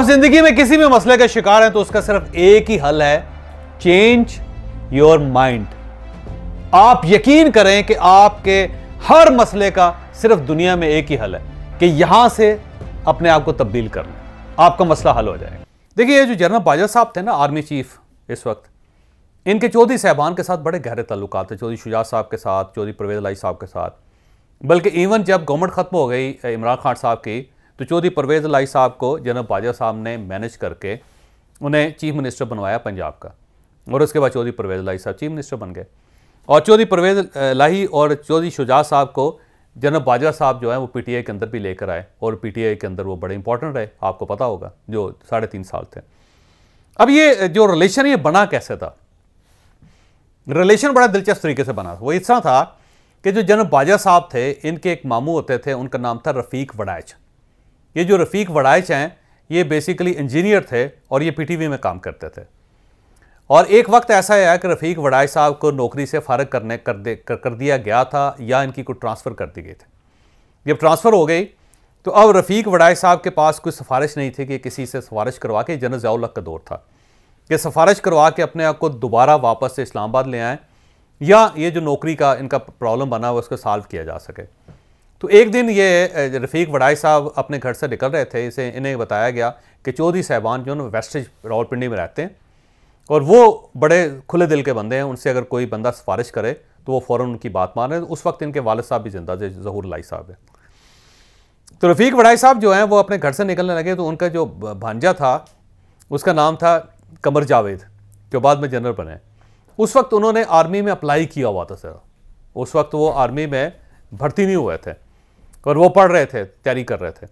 आप जिंदगी में किसी भी मसले का शिकार हैं तो उसका सिर्फ एक ही हल है, चेंज योर माइंड। आप यकीन करें कि आपके हर मसले का सिर्फ दुनिया में एक ही हल है कि यहां से अपने आप को तब्दील कर लें, आपका मसला हल हो जाएगा। देखिए, ये जो जनरल बाजवा साहब थे ना, आर्मी चीफ इस वक्त, इनके चौधरी साहबान के साथ बड़े गहरे ताल्लुकात थे, चौधरी शुजा साहब के साथ, चौधरी परवेज इलाही साहब के साथ। बल्कि इवन जब गवर्नमेंट ख़त्म हो गई इमरान खान साहब की, तो चौधरी परवेज इलाही साहब को जनरल बाजवा साहब ने मैनेज करके उन्हें चीफ मिनिस्टर बनवाया पंजाब का, और उसके बाद चौधरी परवेज इलाही साहब चीफ मिनिस्टर बन गए। और चौधरी परवेज इलाही और चौधरी शुजा साहब को जनरल बाजवा साहब जो है वो पीटीआई के अंदर भी लेकर आए, और पीटीआई के अंदर वो बड़े इंपॉर्टेंट रहे, आपको पता होगा, जो 3.5 साल थे। अब ये जो रिलेशन ये बना कैसे था? रिलेशन बड़ा दिलचस्प तरीके से बना। वो इस तरह था कि जो जनरल बाजवा साहब थे, इनके एक मामू होते थे, उनका नाम था रफ़ीक वड़ाइच। ये जो रफ़ीक वड़ाइच हैं, ये बेसिकली इंजीनियर थे और ये पीटीवी में काम करते थे। और एक वक्त ऐसा आया कि रफ़ीक वड़ाइच साहब को नौकरी से फारग कर दिया गया था, या इनकी कोई ट्रांसफ़र कर दी गई थी। जब ट्रांसफ़र हो गई तो अब रफ़ीक वड़ाइच साहब के पास कोई सिफारिश नहीं थी कि किसी से सिफारिश करवा के, जनरल ज़िया-उल-हक का दौर था, कि सिफारिश करवा के अपने आप को दोबारा वापस से इस्लामाबाद ले आएँ, या ये जो नौकरी का इनका प्रॉब्लम बना हुआ उसको सॉल्व किया जा सके। तो एक दिन ये रफ़ीक वड़ाइच साहब अपने घर से निकल रहे थे, इन्हें बताया गया कि चौधरी साहबान जो है वेस्टेज रावलपिंडी में रहते हैं, और वो बड़े खुले दिल के बंदे हैं, उनसे अगर कोई बंदा सिफारिश करे तो वो फ़ौरन उनकी बात मान रहे हैं। उस वक्त इनके वालिद साहब भी जिंदा थे, ज़हूर इलाही साहब है। तो रफ़ीक वड़ाइच साहब जो हैं वो अपने घर से निकलने लगे, तो उनका जो भांजा था उसका नाम था कमर जावेद, जो बाद में जनरल बने। उस वक्त उन्होंने आर्मी में अप्लाई किया हुआ था सर, उस वक्त वो आर्मी में भर्ती नहीं हुए थे और वो पढ़ रहे थे, तैयारी कर रहे थे।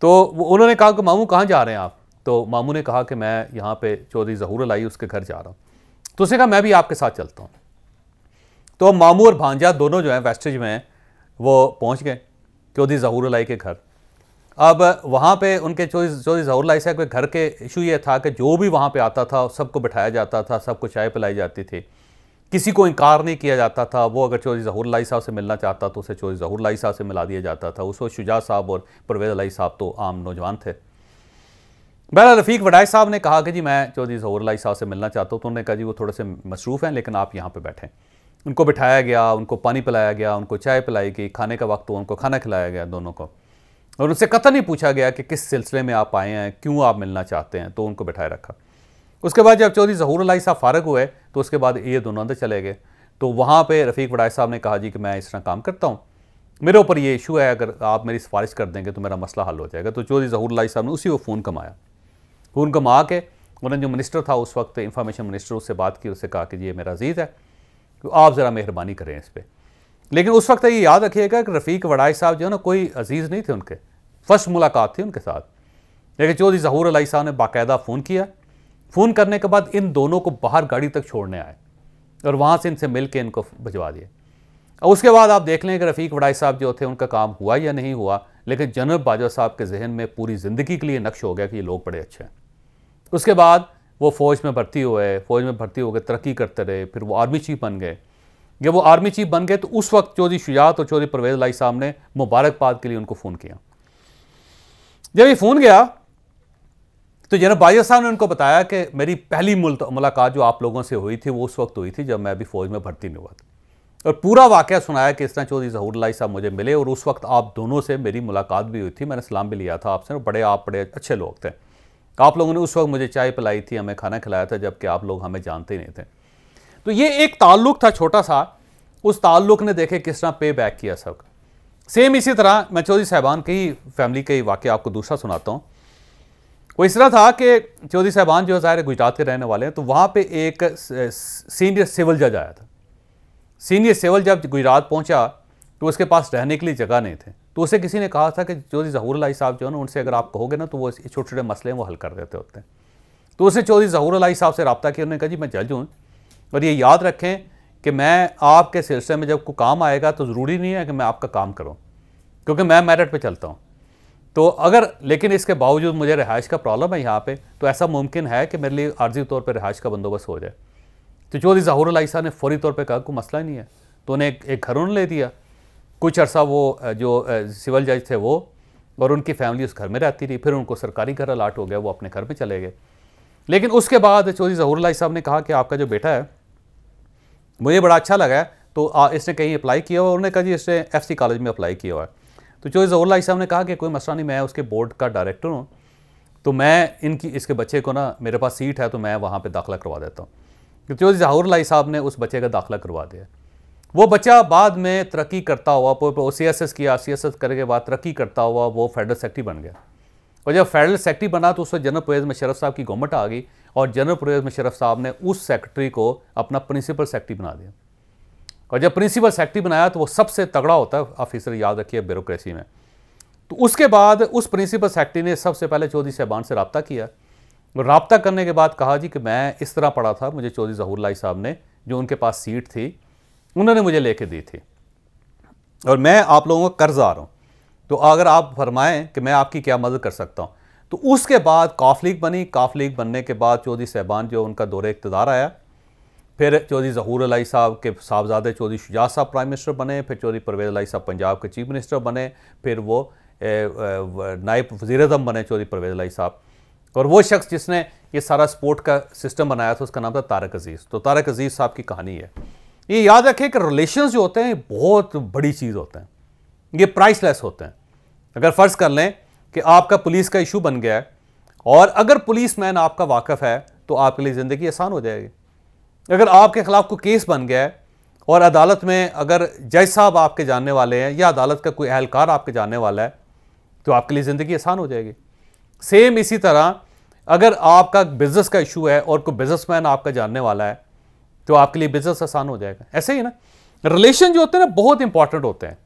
तो उन्होंने कहा कि मामू कहाँ जा रहे हैं आप? तो मामू ने कहा कि मैं यहाँ पे चौधरी ज़हूर इलाही उसके घर जा रहा हूँ। तो उसने कहा मैं भी आपके साथ चलता हूँ। तो मामू और भांजा दोनों जो है वेस्टेज में वो पहुँच गए चौधरी ज़हूर इलाही के घर। अब वहाँ पे उनके चौधरी ज़हूर इलाही साहब के घर के इशू ये था कि जो भी वहाँ पे आता था सबको बिठाया जाता था, सबको चाय पिलाई जाती थी, किसी को इनकार नहीं किया जाता था। वो अगर चौधरी ज़हूर इलाही साहब से मिलना चाहता तो उसे चौधरी ज़हूर इलाही साहब से मिला दिया जाता था। उस वक्त शुजा साहब और परवेज़ इलाही साहब तो आम नौजवान थे। बहरहाल रफ़ीक वड़ाइच साहब ने कहा कि जी मैं चौधरी ज़हूर इलाही साहब से मिलना चाहता हूँ। तो उन्होंने कहा जी वो थोड़े से मसरूफ़ हैं, लेकिन आप यहाँ पे बैठें। उनको बिठाया गया, उनको पानी पिलाया गया, उनको चाय पिलाई गई, खाने का वक्त हुआ उनको खाना खिलाया गया दोनों को, और उनसे कतई नहीं पूछा गया कि किस सिलसिले में आप आए हैं, क्यों आप मिलना चाहते हैं। तो उनको बिठाए रखा। उसके बाद जब चौधरी ज़हूर इलाही साहब फारग हुए तो उसके बाद ये दोनों अंदर चले गए। तो वहाँ पर रफ़ीक वड़ाइच साहब ने कहा जी कि मैं इस तरह काम करता हूँ, मेरे ऊपर ये इशू है, अगर आप मेरी सिफारिश कर देंगे तो मेरा मसला हल हो जाएगा। तो चौधरी ज़हूर इलाही साहब ने उसी को फ़ोन कमाया। फ़ोन कमा के उन्होंने जो मिनिस्टर था उस वक्त, इंफॉर्मेशन मिनिस्टर, उससे बात की, उससे कहा कि ये मेरा अजीज़ है, तो आप ज़रा मेहरबानी करें इस पर। लेकिन उस वक्त ये याद रखिएगा कि रफ़ीक वड़ाइच साहब जो है ना कोई अजीज़ नहीं थे, उनके फर्स्ट मुलाकात थी उनके साथ। लेकिन चौधरी ज़हूर इलाही साहब ने बाकायदा फ़ोन किया। फ़ोन करने के बाद इन दोनों को बाहर गाड़ी तक छोड़ने आए और वहाँ से इनसे मिल के इनको भिजवा दिए। और उसके बाद आप देख लें कि रफ़ीक वड़ाइच साहब जो थे उनका काम हुआ या नहीं हुआ, लेकिन जनरल बाजवा साहब के जहन में पूरी ज़िंदगी के लिए नक्श हो गया कि ये लोग बड़े अच्छे हैं। उसके बाद वो फ़ौज में भर्ती हुए, फ़ौज में भर्ती होकर तरक्की करते रहे, फिर वो आर्मी चीफ बन गए। जब वो आर्मी चीफ बन गए तो उस वक्त चौधरी शुजात और चौधरी परवेज़ इलाही साहब ने मुबारकबाद के लिए उनको फ़ोन किया। जब ये फ़ोन गया तो जनरल बाजवा साहब ने उनको बताया कि मेरी पहली मुलाकात जो आप लोगों से हुई थी वो उस वक्त हुई थी जब मैं अभी फ़ौज में भर्ती नहीं हुआ था, और पूरा वाक़या सुनाया कि इस तरह चौधरी ज़हूर इलाही साहब मुझे मिले और उस वक्त आप दोनों से मेरी मुलाकात भी हुई थी, मैंने सलाम भी लिया था आपसे, आप बड़े अच्छे लोग थे, आप लोगों ने उस वक्त मुझे चाय पिलाई थी, हमें खाना खिलाया था, जबकि आप लोग हमें जानते ही नहीं थे। तो ये एक ताल्लुक़ था छोटा सा, उस ताल्लुक़ ने देखे किस तरह पे बैक किया सब। सेम इसी तरह मैं चौधरी साहबान की फैमिली के वाक़या आपको दूसरा सुनाता हूँ। वो इस तरह था कि चौधरी साहबान जो ज़ाहिर गुजरात के रहने वाले हैं, तो वहाँ पे एक सीनियर सिविल जज आया था। सीनियर सिविल जज गुजरात पहुँचा तो उसके पास रहने के लिए जगह नहीं थे। तो उसे किसी ने कहा था कि चौधरी ज़हूर इलाही साहब जो है ना, उनसे अगर आप कहोगे ना तो वो छोटे छोटे मसले वो हल कर देते होते हैं। तो उसने चौधरी ज़हूर इलाही साहब से रब्ता किया। उन्होंने कहा जी मैं जज हूँ, और ये याद रखें कि मैं आपके सिलसिले में जब कोई काम आएगा तो ज़रूरी नहीं है कि मैं आपका काम करूँ, क्योंकि मैं मेरिट पे चलता हूँ। तो अगर लेकिन इसके बावजूद मुझे रिहाइश का प्रॉब्लम है यहाँ पे, तो ऐसा मुमकिन है कि मेरे लिए आर्जी तौर पर रिहाइश का बंदोबस्त हो जाए। तो चौधरी ज़हूर इलाही साहब ने फौरी तौर पर कहा कोई मसला ही नहीं है। तो उन्हें एक घर उन्होंने ले दिया। कुछ अर्सा वो जो सिविल जज थे वो और उनकी फैमिली उस घर में रहती रही। फिर उनको सरकारी घर अलाट हो गया, वो अपने घर में चले गए। लेकिन उसके बाद चौधरी ज़हूरुल्लाह साहब ने कहा कि आपका जो बेटा है मुझे बड़ा अच्छा लगा है, तो इसने कहीं अप्लाई किया हुआ। उन्होंने कहा जी इसने FC कॉलेज में अप्लाई किया हुआ है। तो चौधरी ज़हूरुल्लाह साहब ने कहा कि कोई मसला नहीं, मैं उसके बोर्ड का डायरेक्टर हूँ, तो मैं इसके बच्चे को ना, मेरे पास सीट है तो मैं वहाँ पे दाखिला करवा देता हूँ। तो चौधरी ज़हूरुल्लाह साहब ने उस बच्चे का दाखिला करवा दिया। वो बच्चा बाद में तरक्की करता हुआ, CSS किया, CSS करने के बाद तरक्की करता हुआ वो फेडरल सेक्रेटरी बन गया। और जब फेडरल सेक्रेटरी बना तो उसमें जनरल परवेज़ मुशर्रफ साहब की गवर्नमेंट आ गई और जनरल परवेज़ मुशर्रफ साहब ने उस सेक्रेटरी को अपना प्रिंसिपल सेक्रेटरी बना दिया। और जब प्रिंसिपल सेक्रेटरी बनाया तो वो सबसे तगड़ा होता है ऑफिसर, याद रखिए, ब्यूरोक्रेसी में। तो उसके बाद उस प्रिंसिपल सेक्रेटरी ने सबसे पहले चौधरी साहबान से रब्ता किया। रब्ता करने के बाद कहा जी कि मैं इस तरह पढ़ा था, मुझे चौधरी ज़हूरुल्लाह साहब ने, जो उनके पास सीट थी, उन्होंने मुझे लेके दी थी और मैं आप लोगों को कर्ज आ रहा हूँ, तो अगर आप फरमाएं कि मैं आपकी क्या मदद कर सकता हूँ। तो उसके बाद काफ लीग बनी। काफ लीग बनने के बाद चौधरी साहबान जो उनका दौरे इक़्तिदार आया, फिर चौधरी ज़हूरुल्लाह साहब के साहबजादे चौधरी शुजात साहब प्राइम मिनिस्टर बने, फिर चौधरी परवेज़ इलाही साहब पंजाब के चीफ मिनिस्टर बने, फिर वो नायब वज़ीर-ए-आज़म बने चौधरी परवेज़ इलाही साहब। और वो शख्स जिसने ये सारा स्पोर्ट का सिस्टम बनाया था उसका नाम था तारिक अजीज़। तो तारिक अजीज़ साहब की कहानी है। ये याद रखें कि रिलेशंस जो होते हैं बहुत बड़ी चीज़ होते हैं, ये प्राइसलेस होते हैं। अगर फ़र्ज़ कर लें कि आपका पुलिस का इशू बन गया है और अगर पुलिसमैन आपका वाकिफ़ है तो आपके लिए ज़िंदगी आसान हो जाएगी। अगर आपके ख़िलाफ़ कोई केस बन गया है और अदालत में अगर जज साहब आपके जानने वाले हैं या अदालत का कोई अहलकार आपके जानने वाला है तो आपके लिए ज़िंदगी आसान हो जाएगी। सेम इसी तरह अगर आपका बिज़नेस का इशू है और कोई बिज़नेसमैन आपका जानने वाला है तो आपके लिए बिज़नेस आसान हो जाएगा। ऐसे ही ना रिलेशन जो होते हैं ना बहुत इंपॉर्टेंट होते हैं,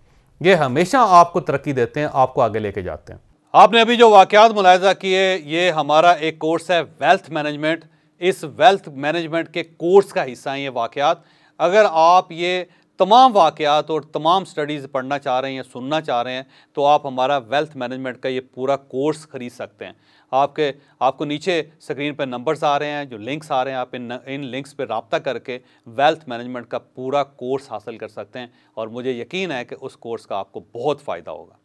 ये हमेशा आपको तरक्की देते हैं, आपको आगे लेके जाते हैं। आपने अभी जो वाक़यात मुलाहिज़ा किए, ये हमारा एक कोर्स है वेल्थ मैनेजमेंट। इस वेल्थ मैनेजमेंट के कोर्स का हिस्सा हैं ये वाक़यात। अगर आप ये तमाम वाक़यात और तमाम स्टडीज़ पढ़ना चाह रहे हैं या सुनना चाह रहे हैं तो आप हमारा वेल्थ मैनेजमेंट का ये पूरा कोर्स ख़रीद सकते हैं। आपको नीचे स्क्रीन पर नंबर्स आ रहे हैं, जो लिंक्स आ रहे हैं, आप इन लिंक्स पे रब्ता करके वेल्थ मैनेजमेंट का पूरा कोर्स हासिल कर सकते हैं और मुझे यकीन है कि उस कोर्स का आपको बहुत फ़ायदा होगा।